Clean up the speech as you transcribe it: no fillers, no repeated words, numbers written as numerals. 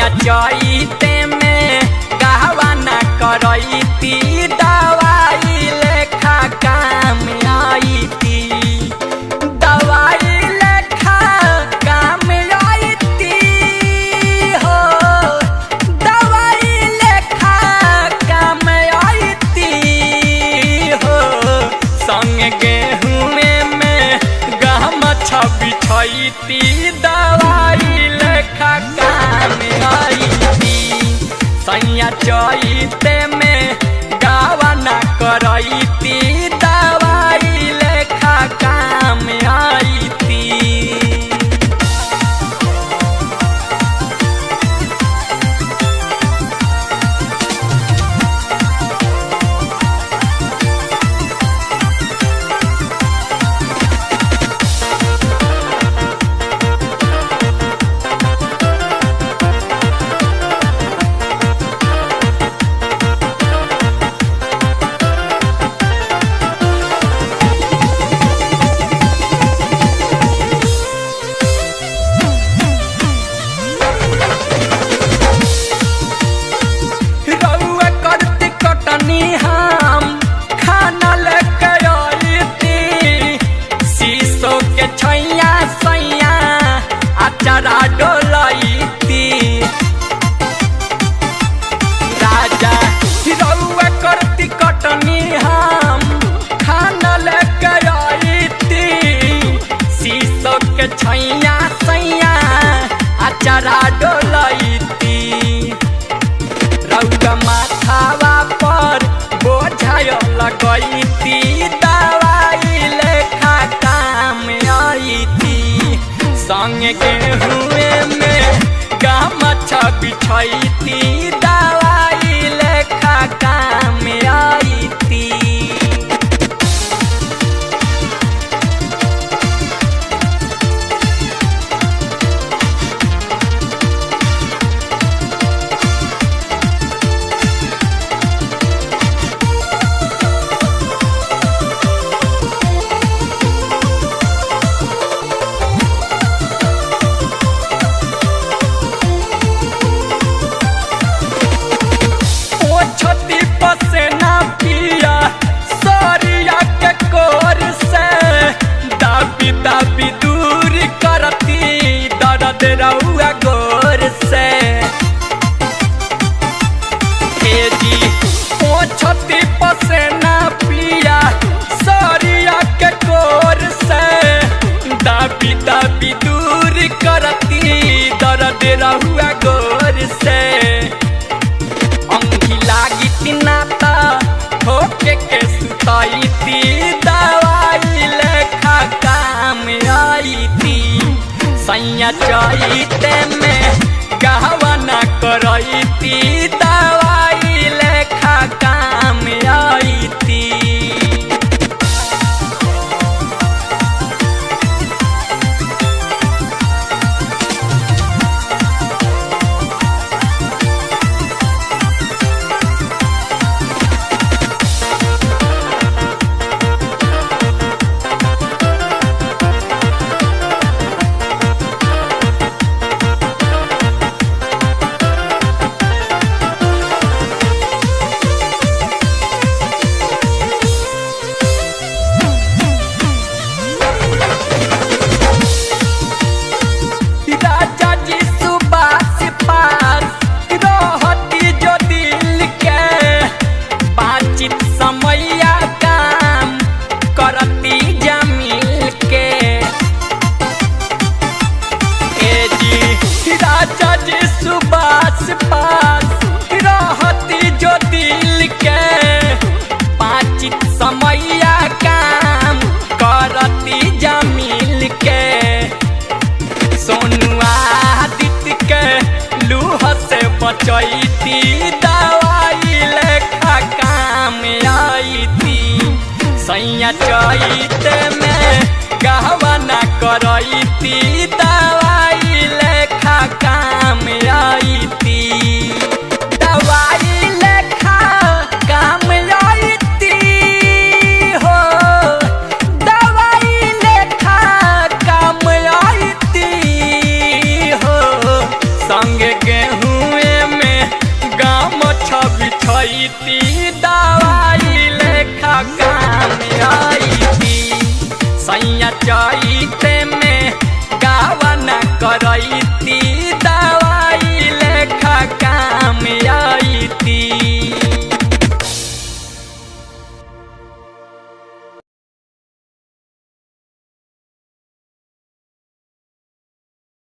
सैया चैते में कहवा न करैती दवाई लेखा काम आईती दवाई लेखा काम आईती हो दवाई लेखा काम आईती हो संग गेहूं में गहमछा बिछैती दवाई लेखा काम आईती सैया चैते में गावा न करैती दवाई लेखा काम आईती। चरा डोलैती राजा रउआ करती कटनी हम खाना लेके आईती शीशो के छैया सैया अचरा डोलैती रउआ माथावा पर बोझाय लगैती दवाई लेखा काम आईती संग गेहूं में गहमछा बिछैती दवाई लेखा काम आईती। दाबी दूर करती दर्द रउआ गोर से जी पोछती पसेना पिया सरिया के कोर से दाबी दूर करती दर्द रउआ गोर से अंगी लागी तिनाता होके के सुताईती दवाई लेखा काम आईती सैया चैते में कहवा न करैती दवाई लेखा काम आईती। समैया काम करती जमील के जी राजा जी सुबास पास रहती जो दिल के बातचीत समैया काम करती जमील के सोनुआ आदित्य के लूह से बचैती दवाई लेखा काम आईती सैया चैते में कहवा न करैती दवाई लेखा काम आईती दवाई लेखा काम आईती हो दवाई लेखा काम आईती हो संग गेहूं बचैती दवाई लेखा काम आईती सैया चैते में गावन करैती